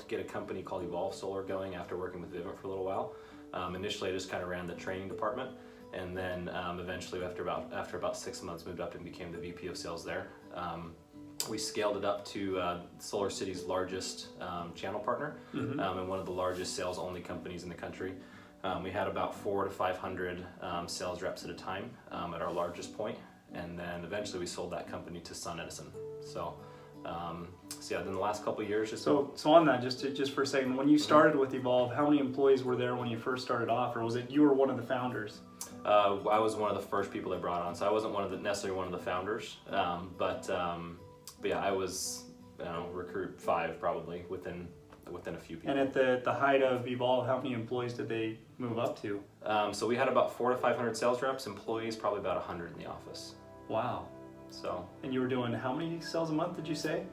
helped get a company called Evolve Solar going after working with Vivint for a little while. Initially, I just kind of ran the training department, and then eventually, after about 6 months, moved up and became the VP of sales there. We scaled it up to Solar City's largest channel partner, and one of the largest sales-only companies in the country. We had about 400 to 500 sales reps at a time at our largest point, and then eventually we sold that company to Sun Edison. So yeah, then the last couple of years. So on that, just for a second, when you started with Evolve, how many employees were there when you first started off, or was it you were one of the founders? I was one of the first people they brought on, so I wasn't necessarily one of the founders, but yeah, I was, recruit 5 probably within a few people. And at the height of Evolve, how many employees did they move up to? So we had about 400 to 500 sales reps, employees probably about 100 in the office. Wow. So. And you were doing how many sales a month, did you say?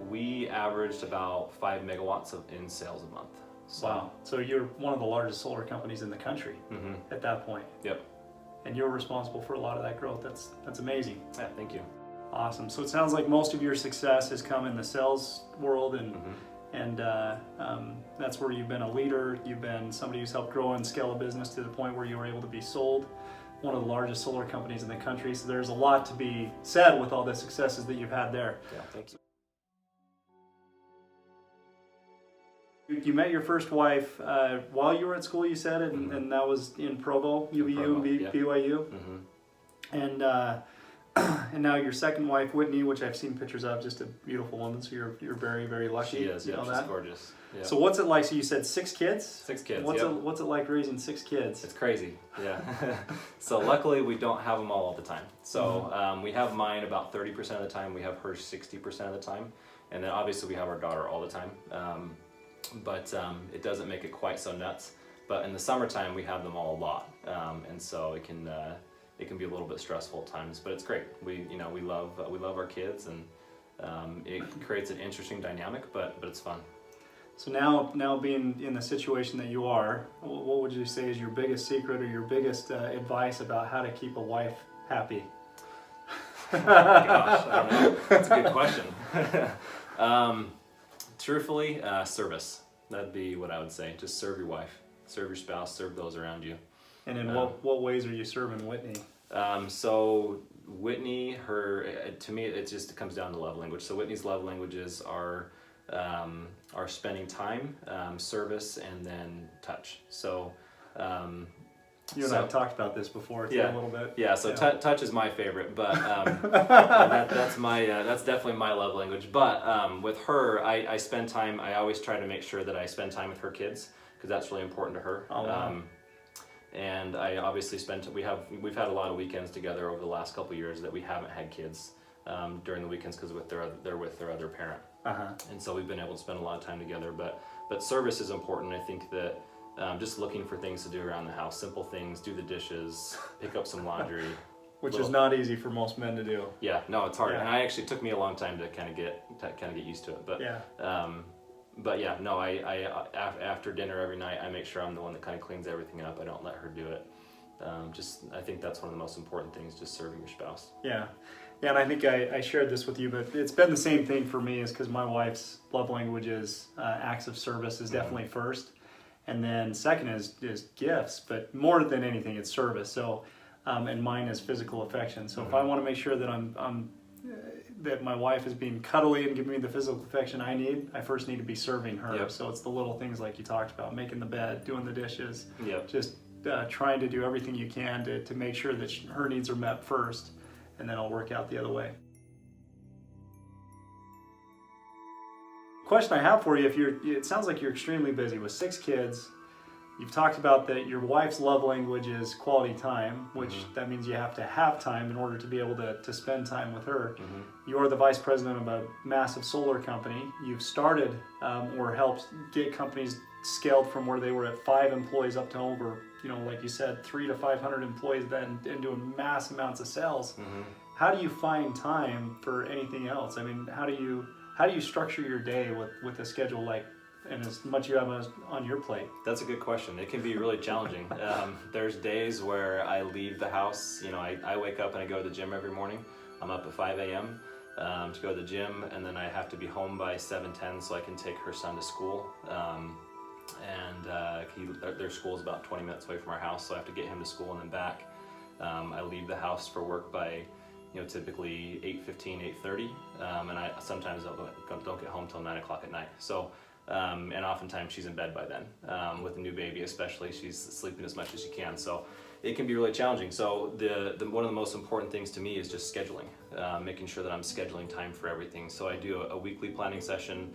We averaged about 5 megawatts in sales a month. So. Wow. So you're one of the largest solar companies in the country at that point. Yep. And you're responsible for a lot of that growth. That's amazing. Yeah, thank you. Awesome. So it sounds like most of your success has come in the sales world, and that's where you've been a leader. You've been somebody who's helped grow and scale a business to the point where you were able to be sold one of the largest solar companies in the country. So there's a lot to be said with all the successes that you've had there. Yeah, thank you. You met your first wife while you were at school, you said, and that was in Provo, UVU, BYU. And now your second wife, Whitney, which I've seen pictures of, just a beautiful woman. So you're very, very lucky. She is. Yeah, she's gorgeous. Yeah. So what's it like? So you said 6 kids? 6 kids. What's it like raising 6 kids? It's crazy. Yeah. So luckily we don't have them all the time. So we have mine about 30% of the time. We have hers 60% of the time, and then obviously we have our daughter all the time. But it doesn't make it quite so nuts. But in the summertime we have them all a lot, and so it can be a little bit stressful at times. But it's great. We love our kids, and it creates an interesting dynamic. But it's fun. So now being in the situation that you are, what would you say is your biggest secret or your biggest advice about how to keep a wife happy? Gosh, I don't know. That's a good question. Truthfully, service. That'd be what I would say. Just serve your wife, serve your spouse, serve those around you. And in what ways are you serving Whitney? So Whitney, to me, it just comes down to love language. So Whitney's love languages are spending time, service, and then touch. So you and I have talked about this before too, a little bit. Yeah. So touch is my favorite, but that's definitely my love language. But with her, I spend time. I always try to make sure that I spend time with her kids because that's really important to her. Oh, wow. And I obviously we've had a lot of weekends together over the last couple of years that we haven't had kids during the weekends because they're with their other parent. And so we've been able to spend a lot of time together. But service is important. I think that just looking for things to do around the house, simple things, do the dishes, pick up some laundry. Which is not easy for most men to do. Yeah, no, it's hard. Yeah. And it took me a long time to kind of get used to it. But but yeah, no, I after dinner every night, I make sure I'm the one that kind of cleans everything up. I don't let her do it. I think that's one of the most important things, just serving your spouse. Yeah. Yeah, and I think I shared this with you, but it's been the same thing for me, is because my wife's love language is acts of service is definitely first, and then second is gifts, but more than anything, it's service. So, and mine is physical affection. So if I want to make sure that that my wife is being cuddly and giving me the physical affection I first need to be serving her. Yep. So it's the little things like you talked about, making the bed, doing the dishes, just trying to do everything you can to make sure that her needs are met first, and then I'll work out the other way. Question I have for you, it sounds like you're extremely busy with 6 kids. You've talked about that your wife's love language is quality time, which that means you have to have time in order to be able to spend time with her. You are the vice president of a massive solar company. You've started or helped get companies scaled from where they were at 5 employees up to over, like you said, 300 to 500 employees then, and doing mass amounts of sales. How do you find time for anything else? I mean, how do you structure your day with a schedule like, and as much you have on your plate? That's a good question. It can be really challenging. There's days where I leave the house, I wake up and I go to the gym every morning. I'm up at 5 a.m. to go to the gym, and then I have to be home by 7:10 so I can take her son to school. Their school is about 20 minutes away from our house, so I have to get him to school and then back. I leave the house for work by, typically 8:15, 8:30, and I sometimes don't get home till 9 o'clock at night. So, and oftentimes she's in bed by then. With a new baby, especially, she's sleeping as much as she can. So it can be really challenging. So the one of the most important things to me is just scheduling, making sure that I'm scheduling time for everything. So I do a weekly planning session.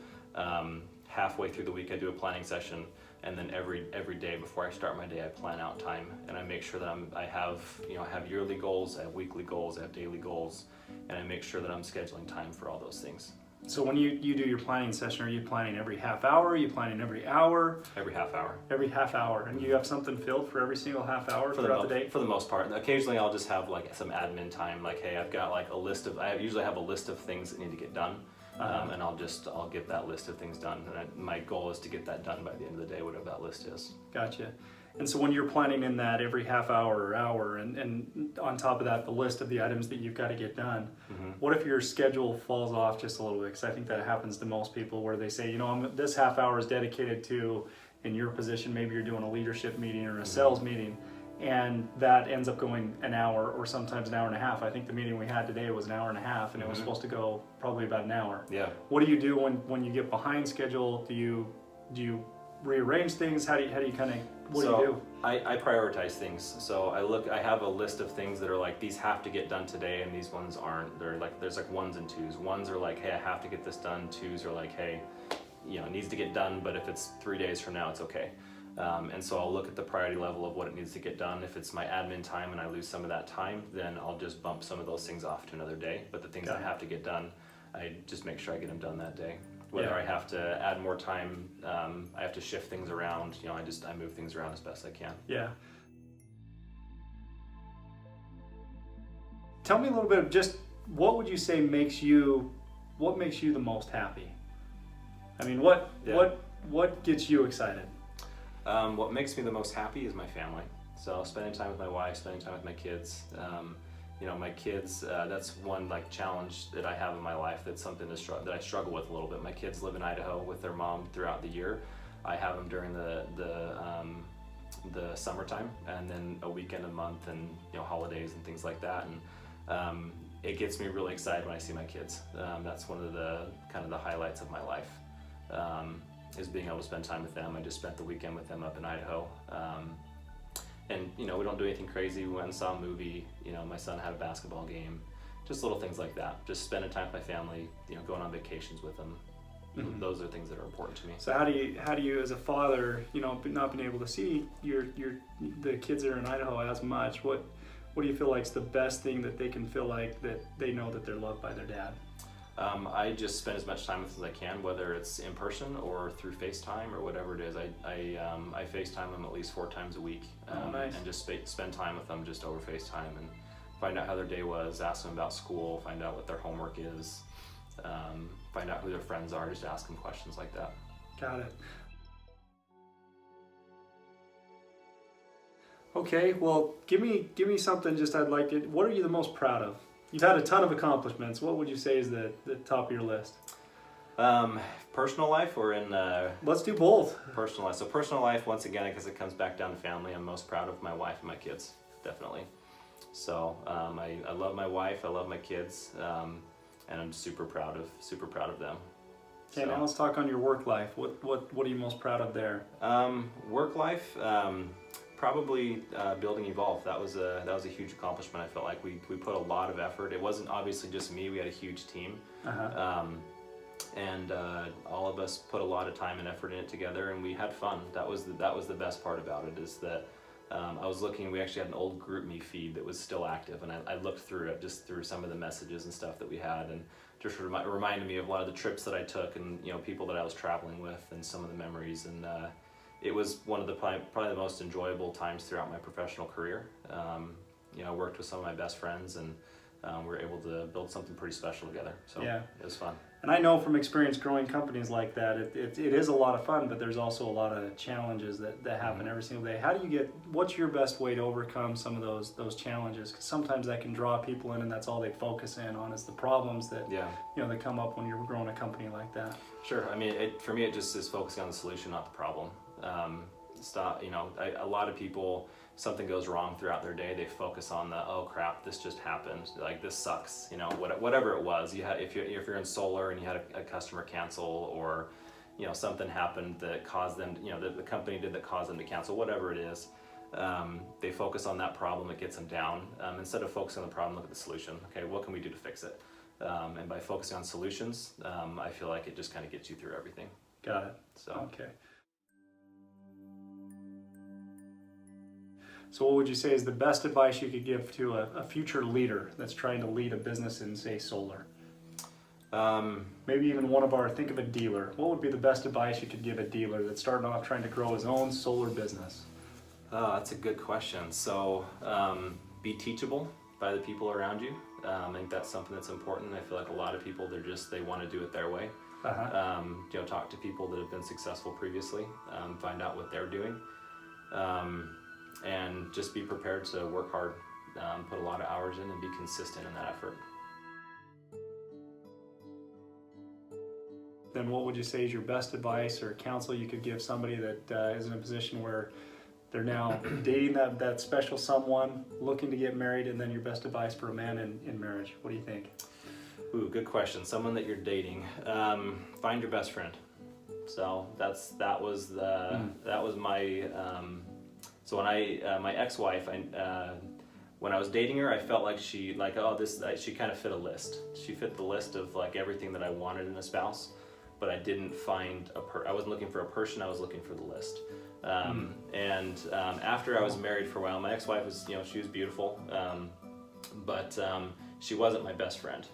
Halfway through the week, I do a planning session, and then every day before I start my day, I plan out time, and I make sure that I have yearly goals, I have weekly goals, I have daily goals, and I make sure that I'm scheduling time for all those things. So when you do your planning session, are you planning every half hour? Are you planning every hour? Every half hour. Every half hour, and you have something filled for every single half hour throughout the day? For the most part. Occasionally I'll just have like some admin time, like, hey, I've got like I usually have a list of things that need to get done. And I'll get that list of things done, and my goal is to get that done by the end of the day, whatever that list is. Gotcha. And so when you're planning in that every half hour or hour, and on top of that, the list of the items that you've got to get done, what if your schedule falls off just a little bit? Because I think that happens to most people, where they say, this half hour is dedicated to, in your position, maybe you're doing a leadership meeting or a sales meeting, and that ends up going an hour or sometimes an hour and a half. I think the meeting we had today was an hour and a half, and it was supposed to go probably about an hour. Yeah. What do you do when you get behind schedule? Do you rearrange things? How do you kind of, what do you do? I prioritize things. So I have a list of things that are like, these have to get done today, and these ones aren't. They're like, there's like ones and twos. Ones are like, hey, I have to get this done. Twos are like, hey, it needs to get done, but if it's 3 days from now, it's okay. And so I'll look at the priority level of what it needs to get done. If it's my admin time and I lose some of that time, then I'll just bump some of those things off to another day. But the things I have to get done, I just make sure I get them done that day. Whether I have to add more time, I have to shift things around, I move things around as best I can. Yeah. Tell me a little bit of just, what would you say makes you the most happy? I mean, what gets you excited? What makes me the most happy is my family. So spending time with my wife, spending time with my kids. My kids, that's one like challenge that I have in my life. That's something that I struggle with a little bit. My kids live in Idaho with their mom throughout the year. I have them during the summertime, and then a weekend a month, and holidays and things like that. And it gets me really excited when I see my kids. That's one of the kind of the highlights of my life. Is being able to spend time with them. I just spent the weekend with them up in Idaho. And we don't do anything crazy. We went and saw a movie. My son had a basketball game. Just little things like that. Just spending time with my family, going on vacations with them. Those are things that are important to me. So how do you as a father, not being able to see the kids that are in Idaho as much, what do you feel like is the best thing that they can feel like that they know that they're loved by their dad? I just spend as much time with them as I can, whether it's in person or through FaceTime or whatever it is. I FaceTime them at least 4 times a week, nice. And just spend time with them just over FaceTime and find out how their day was, ask them about school, find out what their homework is, find out who their friends are, just ask them questions like that. Got it. Okay, well, give me something. I'd like it. What are you the most proud of? You've had a ton of accomplishments. What would you say is the top of your list? Personal life or in... Let's do both. Personal life. So personal life, once again, because it comes back down to family, I'm most proud of my wife and my kids, definitely. So I love my wife, I love my kids, and I'm super proud of them. Okay, now let's talk on your work life. What are you most proud of there? Work life, probably building Evolve. That was a huge accomplishment. I felt like we put a lot of effort. It wasn't obviously just me. We had a huge team, and all of us put a lot of time and effort in it together, and we had fun. That was the best part about it, is that I was looking. We actually had an old GroupMe feed that was still active, and I looked through it, just through some of the messages and stuff that we had, and just reminded me of a lot of the trips that I took, and people that I was traveling with, and some of the memories. And it was one of the probably the most enjoyable times throughout my professional career. I worked with some of my best friends, and we were able to build something pretty special together. So yeah. It was fun. And I know from experience growing companies like that, it is a lot of fun, but there's also a lot of challenges that happen every single day. How do you what's your best way to overcome some of those challenges? Because sometimes that can draw people in and that's all they focus in on is the problems that, that come up when you're growing a company like that. Sure. I mean, for me, it just is focusing on the solution, not the problem. A lot of people, something goes wrong throughout their day, they focus on the, oh crap, this just happened, like this sucks, whatever it was. If you're in solar and you had a customer cancel, or something happened that caused them, that the company did that caused them to cancel, whatever it is, they focus on that problem, it gets them down. Instead of focusing on the problem, look at the solution. Okay, what can we do to fix it? And by focusing on solutions, I feel like it just kind of gets you through everything. Got it. So okay. So what would you say is the best advice you could give to a future leader that's trying to lead a business in, say, solar? Maybe even think of a dealer. What would be the best advice you could give a dealer that's starting off trying to grow his own solar business? That's a good question. So be teachable by the people around you. I think that's something that's important. I feel like a lot of people, they want to do it their way. Talk to people that have been successful previously, find out what they're doing. And just be prepared to work hard, put a lot of hours in and be consistent in that effort. Then what would you say is your best advice or counsel you could give somebody that is in a position where they're now dating that special someone, looking to get married, and then your best advice for a man in marriage? What do you think? Ooh, good question. Someone that you're dating, find your best friend. So that was my. So when my ex-wife, when I was dating her, I felt like she kind of fit a list. She fit the list of like everything that I wanted in a spouse, but I didn't find I wasn't looking for a person, I was looking for the list. After I was married for a while, my ex-wife was, she was beautiful, but she wasn't my best friend.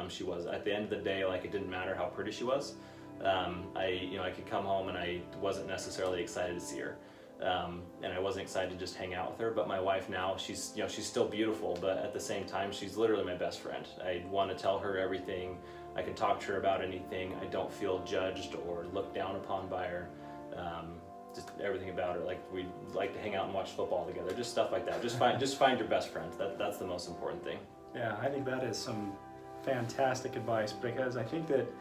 She was, at the end of the day, like it didn't matter how pretty she was. I could come home and I wasn't necessarily excited to see her. And I wasn't excited to just hang out with her, but my wife now, she's still beautiful, but at the same time, she's literally my best friend. I want to tell her everything. I can talk to her about anything. I don't feel judged or looked down upon by her. Just everything about her. Like we like to hang out and watch football together, just stuff like that. Just find your best friend. That's the most important thing. Yeah, I think that is some fantastic advice, because I think that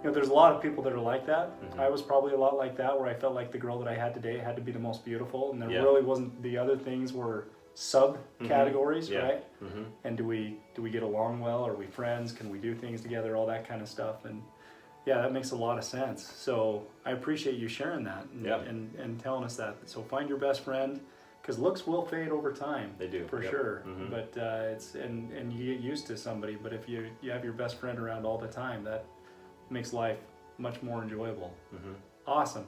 there's a lot of people that are like that. Mm-hmm. I was probably a lot like that, where I felt like the girl that I had today had to be the most beautiful, and there really wasn't. The other things were sub categories, right? Mm-hmm. And do we get along well? Are we friends? Can we do things together? All that kind of stuff. And yeah, that makes a lot of sense. So I appreciate you sharing that and telling us that. So find your best friend, because looks will fade over time. They do, for sure. Mm-hmm. But it's and you get used to somebody. But if you have your best friend around all the time, that makes life much more enjoyable. Mm-hmm. Awesome.